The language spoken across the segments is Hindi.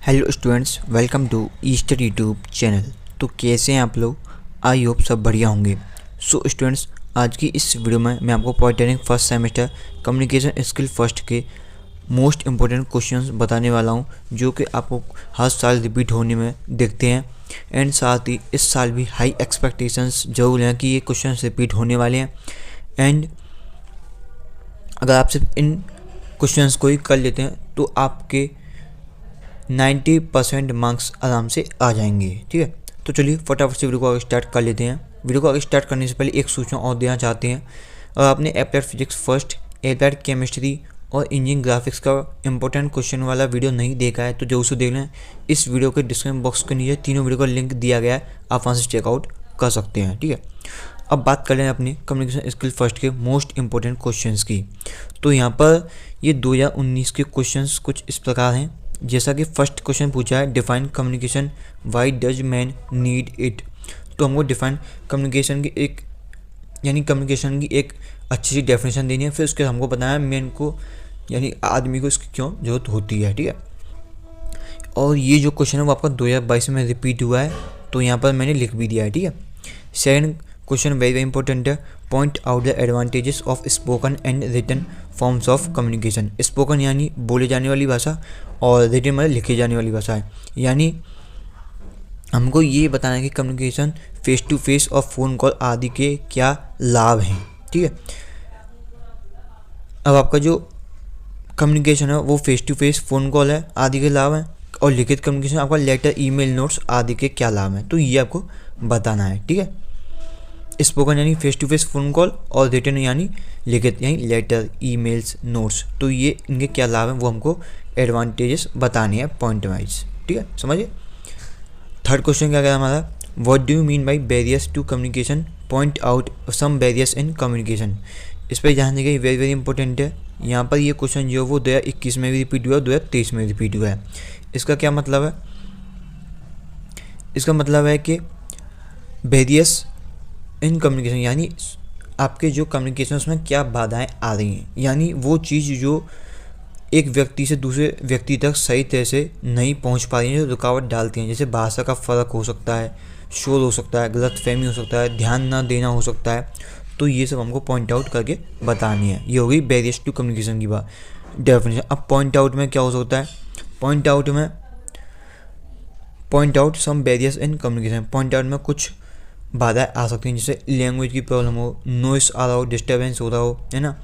Hello students, welcome to Easter YouTube channel. तो कैसे हैं आप लोग? आई होप सब बढ़िया होंगे। सो स्टूडेंट्स, आज की इस वीडियो में मैं आपको polytechnic first semester communication skill first के मोस्ट इम्पोर्टेंट क्वेश्चंस बताने वाला हूं, जो कि आपको हर साल रिपीट होने में दिखते हैं। एंड साथ ही इस साल भी हाई एक्सपेक्टेशंस जरूर हैं कि ये क्वेश्चन रिपीट होने वाले हैं। एंड अगर आप सिर्फ इन क्वेश्चंस को ही कर लेते हैं तो आपके 90% मार्क्स आराम से आ जाएंगे। ठीक है, तो चलिए फटाफट से वीडियो को आगे स्टार्ट कर लेते हैं। वीडियो को आगे स्टार्ट करने से पहले एक सूचना और देना चाहते हैं। अगर आपने applied physics first, applied chemistry और इंजीनियरिंग ग्राफिक्स का इंपॉर्टेंट क्वेश्चन वाला वीडियो नहीं देखा है तो जरूर से देख लें। इस वीडियो के डिस्क्रिप्शन बॉक्स के नीचे तीनों वीडियो का लिंक दिया गया है, आप वहाँ से चेकआउट कर सकते हैं। ठीक है, अब बात कर लें अपनी कम्युनिकेशन स्किल फर्स्ट के मोस्ट इंपॉर्टेंट क्वेश्चंस की। तो यहाँ पर ये 2019 के क्वेश्चंस कुछ इस प्रकार हैं। जैसा कि फर्स्ट क्वेश्चन पूछा है, define communication, why does man need it. तो हमको डिफाइन कम्युनिकेशन की एक अच्छी सी डेफिनेशन देनी है। फिर उसके हमको बताना है मैन को यानी आदमी को इसकी क्यों ज़रूरत होती है। ठीक है, और ये जो क्वेश्चन है वो आपका 2022 में रिपीट हुआ है, तो यहाँ पर मैंने लिख भी दिया है। ठीक है, सेकंड क्वेश्चन वेरी इंपॉर्टेंट है, point out the advantages of spoken and written forms of communication. Spoken यानी बोले जाने वाली भाषा और रिटन मतलब लिखी जाने वाली भाषा है। यानी हमको ये बताना है कि कम्युनिकेशन फेस टू फेस और फ़ोन कॉल आदि के क्या लाभ हैं। ठीक है, अब आपका जो कम्युनिकेशन है वो face to face phone call है आदि के लाभ हैं, और लिखित कम्युनिकेशन आपका लेटर, ईमेल, नोट्स आदि के क्या लाभ हैं, तो ये आपको बताना है। ठीक है, स्पोकन यानी face to face phone call और रिटन यानी लिखित यानी लेटर, ईमेल्स, नोट्स, तो ये इनके क्या लाभ हैं वो हमको एडवांटेजेस बताने हैं पॉइंट वाइज। ठीक है, समझिए। थर्ड क्वेश्चन क्या कह रहा है हमारा, what do you mean by barriers to communication, point out some barriers in communication. इस पर ध्यान देंगे, वेरी वेरी इंपॉर्टेंट है। यहाँ पर ये क्वेश्चन जो वो 2021 में भी रिपीट हुआ है, 2023 में रिपीट हुआ है। इसका क्या मतलब है? इसका मतलब है कि बैरियर्स इन कम्युनिकेशन यानी आपके जो कम्युनिकेशन उसमें क्या बाधाएं आ रही हैं, यानी वो चीज़ जो एक व्यक्ति से दूसरे व्यक्ति तक सही तरह से नहीं पहुंच पा रही हैं, जो रुकावट डालती हैं। जैसे भाषा का फ़र्क हो सकता है, शोर हो सकता है, गलतफहमी हो सकता है, ध्यान ना देना हो सकता है, तो ये सब हमको पॉइंट आउट करके बतानी है। ये हो गई बैरियर्स टू कम्युनिकेशन की बात डेफिनेशन। अब पॉइंट आउट में क्या हो सकता है? Point out some barriers in communication, point out में कुछ बाधाएं आ सकती हैं, जैसे लैंग्वेज की प्रॉब्लम हो, नॉइस आ रहा हो, डिस्टर्बेंस हो रहा हो, है ना,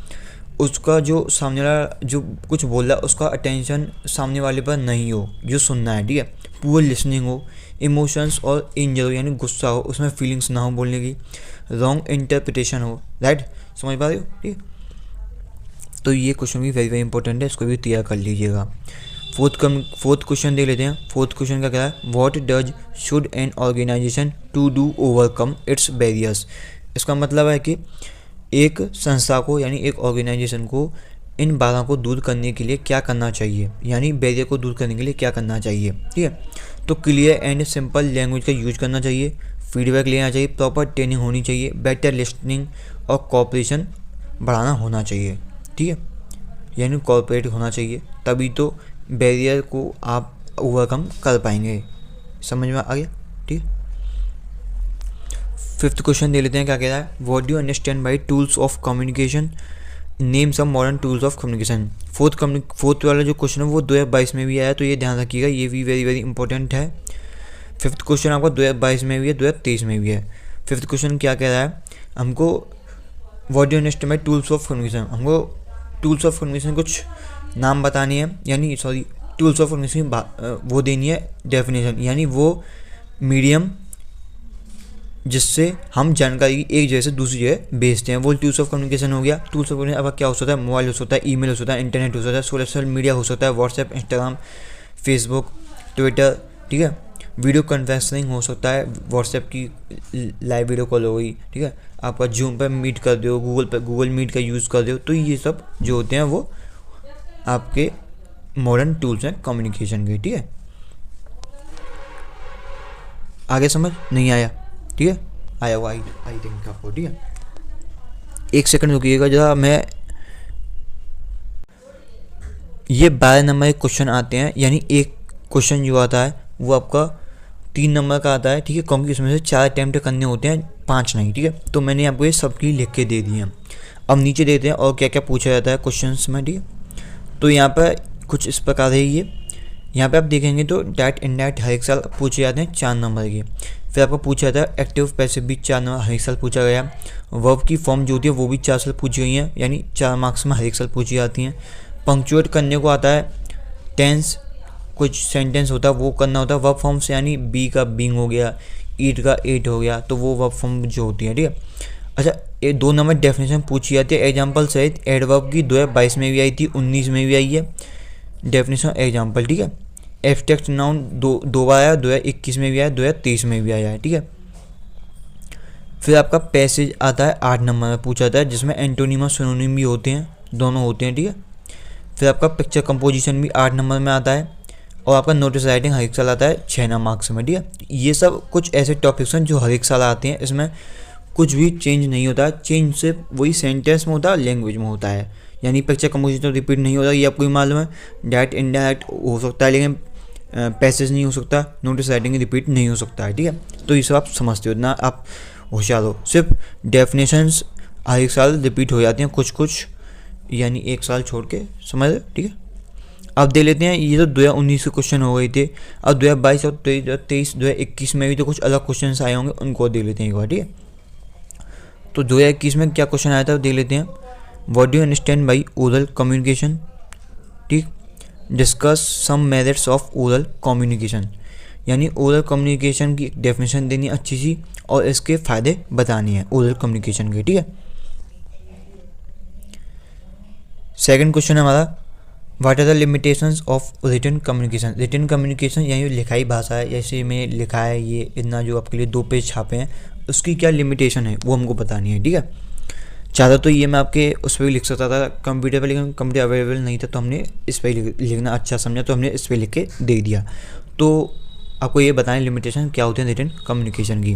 उसका जो सामने वाला जो कुछ बोल रहा है उसका अटेंशन सामने वाले पर नहीं हो जो सुनना है। ठीक है, पुअर लिसनिंग हो, इमोशंस और इंजर हो यानी गुस्सा हो, उसमें फीलिंग्स ना हो बोलने की, रॉन्ग इंटरप्रिटेशन हो। राइट, समझ पा रहे हो? ठीक है, तो ये क्वेश्चन भी वेरी वेरी इंपॉर्टेंट है, इसको भी तैयार कर लीजिएगा। फोर्थ क्वेश्चन देख लेते हैं। फोर्थ क्वेश्चन का क्या है, what does should an organisation to do overcome its barriers. इसका मतलब है कि एक संस्था को यानी एक ऑर्गेनाइजेशन को इन बाधाओं को दूर करने के लिए क्या करना चाहिए, यानी बैरियर को दूर करने के लिए क्या करना चाहिए। ठीक है, तो क्लियर एंड सिंपल लैंग्वेज का यूज करना चाहिए, फीडबैक लेना चाहिए, प्रॉपर ट्रेनिंग होनी चाहिए, बेटर लिसनिंग और कॉपरेशन बढ़ाना होना चाहिए। ठीक है, यानी कॉपरेट होना चाहिए, तभी तो बैरियर को आप ओवरकम कर पाएंगे। समझ में आ गया? ठीक है, फिफ्थ क्वेश्चन दे लेते हैं। क्या कह रहा है, what do you understand by tools of communication, name some modern tools of communication. Fourth वाला जो क्वेश्चन है वो 2022 में भी आया, तो ये ध्यान रखिएगा, ये भी वेरी वेरी इंपॉर्टेंट है। फिफ्थ क्वेश्चन आपका 2022 में भी है, 2023 में भी है। फिफ्थ क्वेश्चन क्या कह रहा है हमको, what do you understand by tools of communication. हमको टूल्स ऑफ कम्युनिकेशन कुछ नाम बतानी है, यानी टूल्स ऑफ कम्युनिकेशन वो देनी है डेफिनेशन, यानी वो मीडियम जिससे हम जानकारी एक जगह से दूसरी जगह भेजते हैं, वो टूल्स ऑफ कम्युनिकेशन हो गया। टूल्स ऑफ कम्युनिकेशन अब क्या हो सकता है, मोबाइल हो सकता है, ईमेल हो सकता है, इंटरनेट हो सकता है, सोशल मीडिया हो सकता है, व्हाट्सएप, इंस्टाग्राम, फेसबुक, ट्विटर। ठीक है, वीडियो कॉन्फ्रेंसिंग हो सकता है, व्हाट्सएप की लाइव वीडियो कॉल हो गई। ठीक है, आपका जूम पर मीट कर दो, गूगल मीट का यूज़ कर दो, तो ये सब जो होते हैं वो आपके मॉडर्न टूल्स हैं कम्युनिकेशन के। ठीक है, आगे समझ नहीं आया? ठीक है, आया हुआ आई थिंक आपको। ठीक है, एक सेकंड रुकिएगा जरा, मैं ये 12 नंबर के क्वेश्चन आते हैं, यानी एक क्वेश्चन जो आता है वो आपका 3 नंबर का आता है, ठीक है, क्योंकि उसमें से 4 अटैम्प्ट करने होते हैं, 5 नहीं, ठीक है। तो मैंने आपको ये सबकी लिख के दे दिए हैं। अब नीचे देते हैं और क्या क्या पूछा जाता है क्वेश्चंस में, ठीक है। तो यहाँ पर कुछ इस प्रकार है ये, यहाँ पे आप देखेंगे तो डायरेक्ट इनडायरेक्ट हर एक साल पूछे जाते हैं 4 नंबर के। फिर आपको पूछा जाता है एक्टिव पैसिव भी 4 नंबर हर एक साल पूछा गया। वर्ब की फॉर्म जो होती है वो भी 4 साल पूछी गई हैं, यानी 4 मार्क्स में हर एक साल पूछी जाती हैं। पंक्चुएट करने को आता है, टेंस कुछ सेंटेंस होता है वो करना होता है। वर्ब फॉर्म से यानी बी का बीइंग हो गया, ईट का एट हो गया, तो वो वर्ब फॉर्म जो होती है, ठीक है। अच्छा, ये 2 नंबर डेफिनेशन पूछी जाती है एग्जाम्पल सहित। एडवर्ब की 2022 में भी आई थी, 19 में भी आई है डेफिनेशन एग्जाम्पल, ठीक है। एब्स्ट्रैक्ट नाउन दो बार आया, 2021 में भी आया, 2023 में भी आया है, ठीक है। फिर आपका पैसेज आता है 8 नंबर में पूछा जाता है, जिसमें एंटोनिम और सिनोनिम भी होते हैं, दोनों होते हैं, ठीक है। फिर आपका पिक्चर कंपोजिशन भी 8 नंबर में आता है, और आपका नोटिस राइटिंग हर एक साल आता है 6 मार्क्स में, ठीक है। ये सब कुछ ऐसे टॉपिक्स हैं जो हर एक साल आते हैं, इसमें कुछ भी चेंज नहीं होता है। चेंज सिर्फ वही सेंटेंस में होता है, लैंग्वेज में होता है, यानी पिक्चर कंपोजिशन तो रिपीट नहीं होता, ये आपको ही मालूम है। डायरेक्ट इनडायरेक्ट हो सकता है, लेकिन पैसेज नहीं हो सकता, नोटिस राइटिंग रिपीट नहीं हो सकता है, ठीक है। तो ये सब आप समझते हो ना, आप होशियार हो। सिर्फ डेफिनेशंस हर एक साल रिपीट हो जाती हैं कुछ कुछ, यानी एक साल छोड़ के, समझ रहे, ठीक है। अब देख लेते हैं, ये तो 2019 के क्वेश्चन हो गए थे। अब 2022 और 2023 2021 में भी तो कुछ अलग क्वेश्चन आए होंगे, उनको देख लेते हैं एक बार, ठीक है। तो 2021 में क्या क्वेश्चन आया था देख लेते हैं। What do you understand by oral communication, ठीक। Discuss some methods of oral communication, यानी ओरल कम्युनिकेशन की डेफिनेशन देनी अच्छी सी और इसके फ़ायदे बतानी है ओरल कम्युनिकेशन के, ठीक है। सेकंड क्वेश्चन हमारा, what are the limitations of written communication. Written communication यानी लिखाई भाषा है, जैसे में लिखा है ये इतना जो आपके लिए 2 पेज छापे हैं, उसकी क्या लिमिटेशन है वो हमको बतानी है, ठीक है। चाहता तो ये मैं आपके उस पर भी लिख सकता था कंप्यूटर पर, लेकिन कंप्यूटर अवेलेबल नहीं था, तो हमने इस पर लिखना अच्छा समझा, तो हमने इस पर लिख के दे दिया। तो आपको ये बताएं लिमिटेशन क्या होते हैं रिटन कम्युनिकेशन की।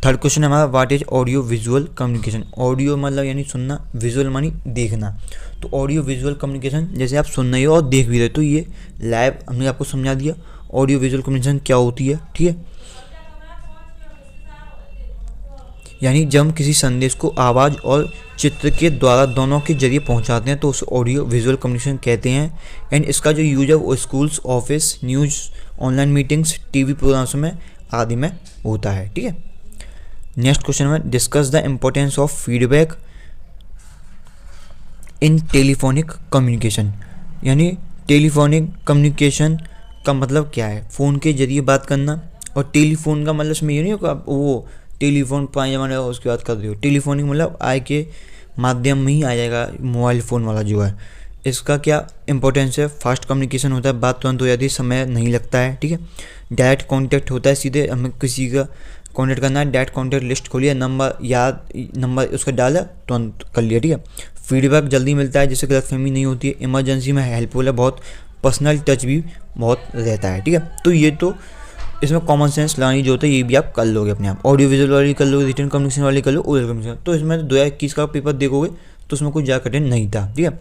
थर्ड क्वेश्चन हमारा, what is audio visual communication. Audio मतलब यानी सुनना, विजुअल मानी देखना। तो ऑडियो विजुअल कम्युनिकेशन जैसे आप सुन रहे हो और देख भी रहे हो, तो ये लाइव हमने आपको समझा दिया ऑडियो विजुअल कम्युनिकेशन क्या होती है, ठीक है। यानी जब हम किसी संदेश को आवाज़ और चित्र के द्वारा दोनों के जरिए पहुंचाते हैं तो उसे ऑडियो विजुअल कम्युनिकेशन कहते हैं। एंड इसका जो यूज है वो schools, office, news, online meetings, TV programmes में आदि में होता है, ठीक है। नेक्स्ट क्वेश्चन में, discuss the importance of feedback in telephonic communication. यानी टेलीफोनिक कम्युनिकेशन का मतलब क्या है, फ़ोन के जरिए बात करना। और टेलीफोन का मतलब इसमें ये नहीं होगा वो टेलीफोन पुराने ज़माने का उसकी बात कर रही हो, टेलीफोनिक मतलब आय के माध्यम में ही आ जाएगा, मोबाइल फ़ोन वाला जो है। इसका क्या इंपॉर्टेंस है, फास्ट कम्युनिकेशन होता है, बात तुरंत हो जाती है, समय नहीं लगता है, ठीक है। डायरेक्ट कांटेक्ट होता है, सीधे हमें किसी का कांटेक्ट करना है, डायरेक्ट कांटेक्ट लिस्ट खोलिए, नंबर उसका डाला तुरंत कर लिया, ठीक है। फीडबैक जल्दी मिलता है जिससे गलतफहमी नहीं होती है, इमरजेंसी में हेल्पफुल है बहुत, पर्सनल टच भी बहुत रहता है, ठीक है। तो ये तो इसमें कॉमन सेंस लानी जो होता है ये भी आप कर लोगे अपने आप। ऑडियो विजुअल वाली कर लो, रिटन कम्युनिकेशन वाली कर लो, ओरल कम्युनिकेशन। तो इसमें 2021 का पेपर देखोगे तो उसमें कुछ ज़्यादा कठिन नहीं था, ठीक है।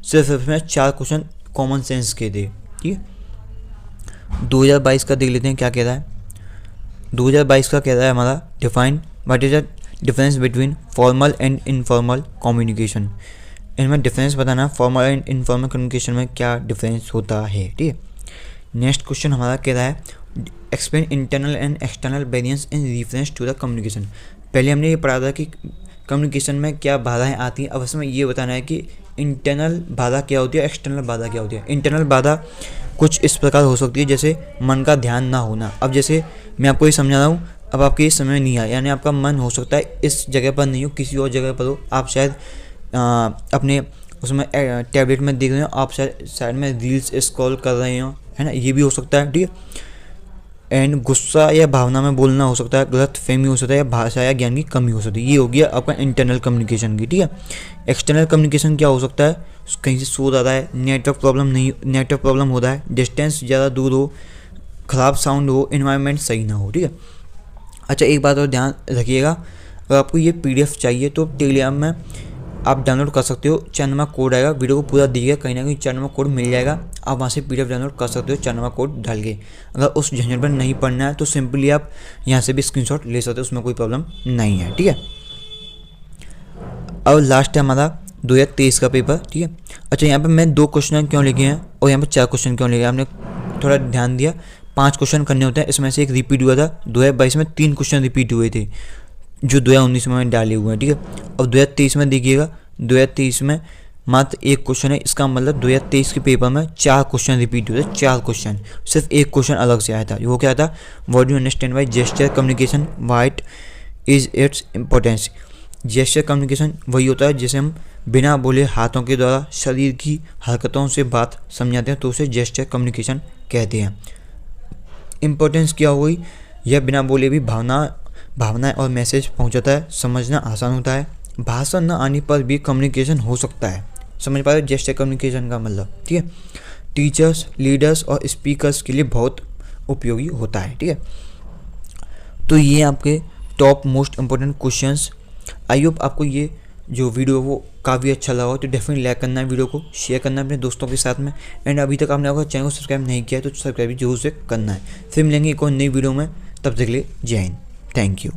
सिर्फ इसमें 4 क्वेश्चन कॉमन सेंस के थे, ठीक है। 2022 का देख लेते हैं क्या कह रहा है। 2022 का कह रहा है हमारा, define what is the difference between formal and informal communication. इनमें डिफरेंस बताना, फॉर्मल एंड इनफॉर्मल कम्युनिकेशन में क्या डिफरेंस होता है, ठीक है। नेक्स्ट क्वेश्चन हमारा कह रहा है, explain internal and external variance in reference to the communication. पहले हमने ये पढ़ा था कि कम्युनिकेशन में क्या बाधाएं आती हैं, अब इसमें ये बताना है कि इंटरनल बाधा क्या होती है, एक्सटर्नल बाधा क्या होती है। इंटरनल बाधा कुछ इस प्रकार हो सकती है, जैसे मन का ध्यान ना होना। अब जैसे मैं आपको ये समझा रहा हूँ, अब आपके इस समय नहीं आया, यानी आपका मन हो सकता है इस जगह पर नहीं हो, किसी और जगह पर हो, आप शायद अपने उसमें टैबलेट में देख रहे हो, आप शायद साइड में रील्स स्क्रॉल कर रहे हो, है ना, ये भी हो सकता है, ठीक है। एंड गुस्सा या भावना में बोलना हो सकता है, गलत फहमी हो सकता है, या भाषा या ज्ञान की कमी हो सकती है। ये हो गया आपका इंटरनल कम्युनिकेशन की, ठीक है। एक्सटर्नल कम्युनिकेशन क्या हो सकता है, कहीं से शोर आ रहा है, नेटवर्क प्रॉब्लम हो रहा है, डिस्टेंस ज़्यादा दूर हो, ख़राब साउंड हो, इन्वायरमेंट सही ना हो, ठीक है। अच्छा, एक बात और ध्यान रखिएगा, अगर आपको ये PDF चाहिए तो टेलीग्राम में आप डाउनलोड कर सकते हो। 4 नंबर कोड आएगा, वीडियो को पूरा दिखेगा, कहीं ना कहीं 4 नंबर कोड मिल जाएगा, आप वहाँ से PDF डाउनलोड कर सकते हो 4 नंबर कोड डाल के। अगर उस झंझट पर नहीं पढ़ना है तो सिंपली आप यहाँ से भी स्क्रीनशॉट ले सकते हो, उसमें कोई प्रॉब्लम नहीं है, ठीक है। अब लास्ट है हमारा 2023 का पेपर, ठीक है। अच्छा, यहाँ पे मैं 2 क्वेश्चन क्यों लिखे हैं और यहाँ पे 4 क्वेश्चन क्यों लिखे हैं, आपने थोड़ा ध्यान दिया। 5 क्वेश्चन करने होते हैं, इसमें से एक रिपीट हुआ था। 2022 में 3 क्वेश्चन रिपीट हुए थे जो 2019 में डाले हुए हैं, ठीक है। अब 2023 में देखिएगा, 2023 में मात्र 1 क्वेश्चन है, इसका मतलब 2023 के पेपर में 4 क्वेश्चन रिपीट हुए थे। 4 क्वेश्चन, सिर्फ 1 क्वेश्चन अलग से आया था। वो क्या था, what do you understand by gesture communication, what is its importance. Gesture communication वही होता है जिसे हम बिना बोले हाथों के द्वारा शरीर की हरकतों से बात समझाते हैं, तो उसे जेस्चर कम्युनिकेशन कहते हैं। इम्पोर्टेंस क्या हुई, यह बिना बोले भी भावनाएं और मैसेज पहुंचाता है, समझना आसान होता है, भाषा न आने पर भी कम्युनिकेशन हो सकता है। समझ पा रहे हो जेस्चर कम्युनिकेशन का मतलब, ठीक है। टीचर्स, लीडर्स और स्पीकर्स के लिए बहुत उपयोगी होता है, ठीक है। तो ये आपके top most important questions. I hope आपको ये जो वीडियो वो काफ़ी अच्छा लगा हो, तो डेफिनेटली लाइक करना है, वीडियो को शेयर करना है अपने दोस्तों के साथ में। एंड अभी तक आपने अगर चैनल को सब्सक्राइब नहीं किया है तो सब्सक्राइब जरूर से करना है। फिर मिलेंगे एक और नई वीडियो में, तब तक के लिए जय हिंद, थैंक यू।